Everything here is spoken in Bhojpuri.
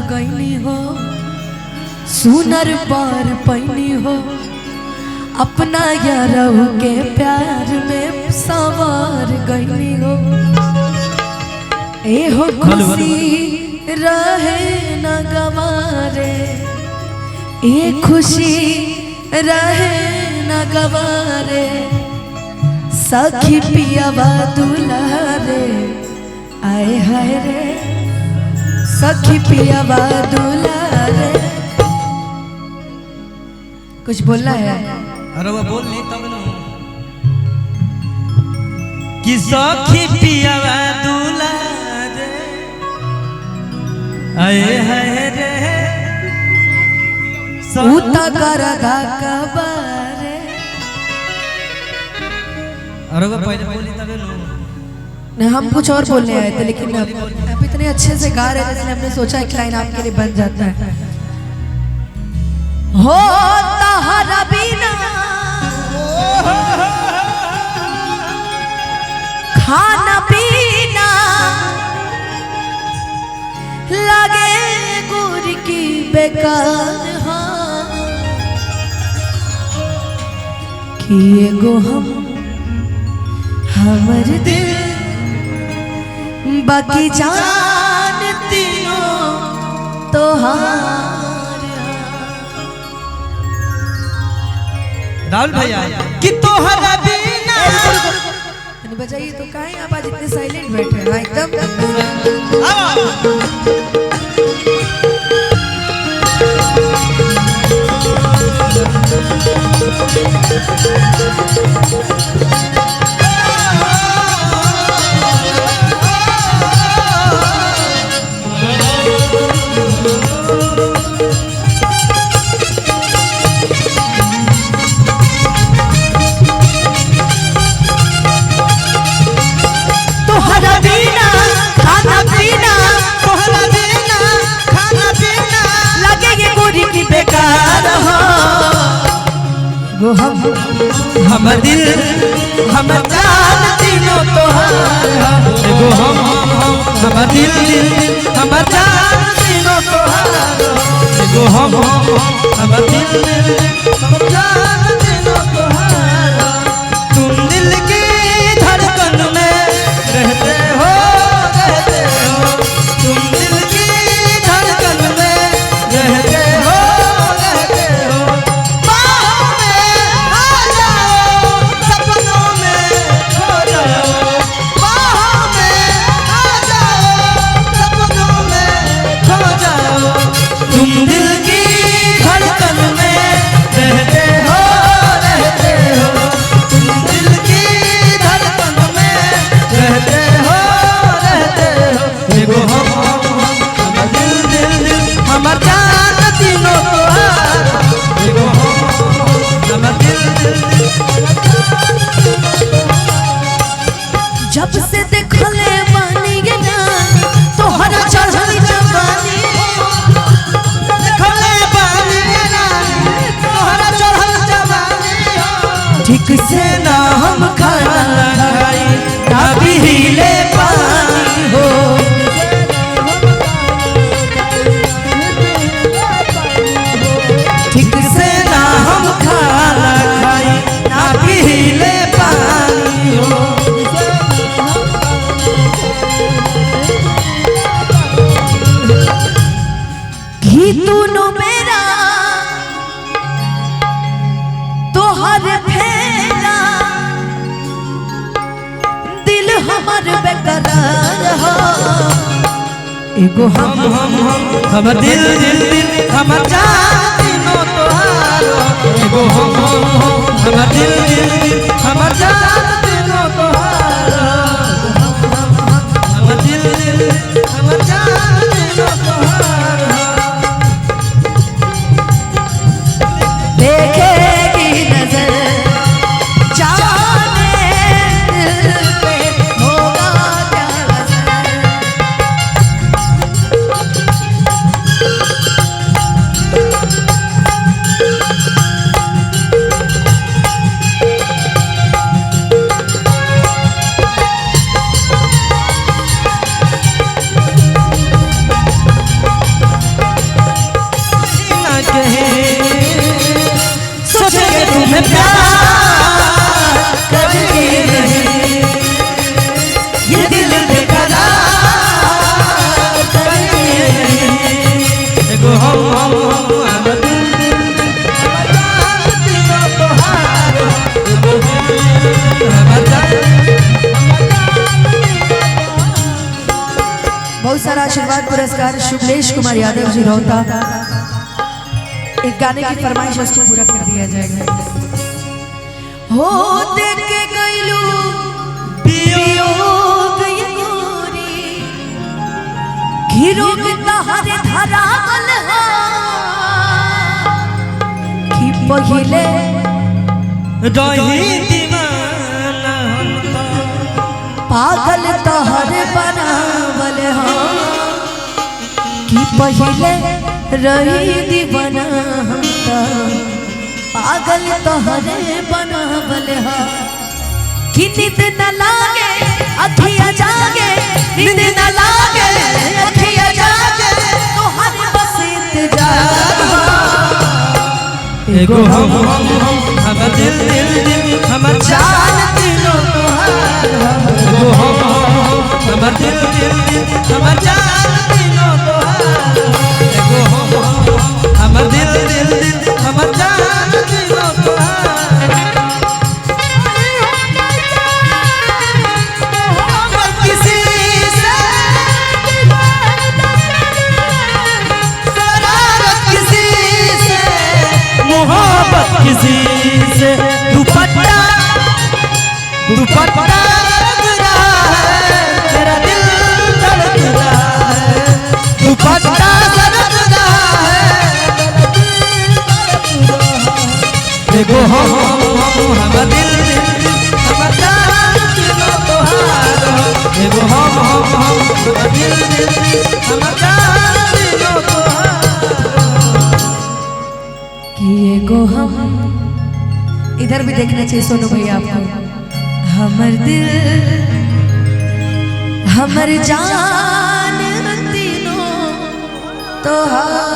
गईनी हो, सुनर पार पैनी हो, अपना यारहु के प्यार में सवार गईनी हो। ए हो खुशी रहे न गवारे, ए खुशी रहे न गवारे, सखी पियावा दुलारे, आए हाय रे सखी पियावा दुलारे। कुछ बोलना है? अरे वो बोल नहीं तब ना कि सखी पियावा दुलारे, आए हाय रे उता कर धाका बारे। अरे वो पहले बोली तब ना हम कुछ और बोलने आए थे, लेकिन आप इतने अच्छे से गा रहे थे इसलिए हमने सोचा एक लाइन आपके लिए बन जाता है। हो तहरा बिना खाना पीना लगे गुर की बेकार, हाँ किए गो हमर दिल बाकी जान तीनों तोहार। राहुल भैया कि तोहरा बिना बजाइए तो काहे आप आज इतने साइलेंट बैठे हैं? एकदम हम दिल हम जान तीनों तोहारा, एगो हम दिल हम जान तीनों तोहारा, एगो हम दिल हम जान तीनों तोहारा। तुम दिल की धड़कन में रहते हो, तुम दिल की धड़कन में रहते हो। जब से देखले बानी ना तोहरा चढ़ल जवानी, देखले बानी ना तोहरा चढ़ल जवानी, ठीक से ना हम खाना खाई ना पीले पानी हो, ठीक से ना हम खाना खाई ना पीले पानी हो। तूनो मेरा तोहर फेरा, दिल हमर बेकरार हो, एगो हम दिल हम जान तीनों तोहारा, एगो हम दिल हम जान तीनों तोहारा, हम दिल हम जान तीनों तोहारा। देखेगी नजर जाने दिल पे होगा क्या असर। रहे सोचेंगे तुम्हें प्यार करके रहे ये दिल बेकरार करके रहे एगो हम बहुत सारा आशीर्वाद पुरस्कार शुभलेश कुमार यादव जी रोहता। एक गाने की फरमाइश है, उसको पूरा कर दिया जाएगा। हो देख के गइलू वियोग ये गोरी घिरोग तहरे धरावल हा कि पहिले रही दीवाना पागल तहरे बनावल हा कि पहिले रही दीवाना हम तो पागल तहरे बनावल हा कि नींद न लागे अखियाँ जागे नींद न लागे अखियाँ जागे तो हर बस इंतजार एगो हम दिल दिल दिल हमर जान दिलो तोहार एगो हम दिल दिल दिल हमर जान दिलो तोहार एगो हम दिल दिल दिल हमर जान दिलो तोहार किसी से शरारत किसी से मोहब्बत किसी से दुपट्टा दुपट्टा लग रहा है मेरा दिल धड़क रहा है दुपट्टा लग रहा है देखो हम दिल दिल हमर जान दिलो तोहार देखो हम दिल दिल हमर जान दिलो तोहार कि एगो हम इधर भी देखना चाहिए सोनू भैया आपको हमर दिल हमर जान तीनों तोहार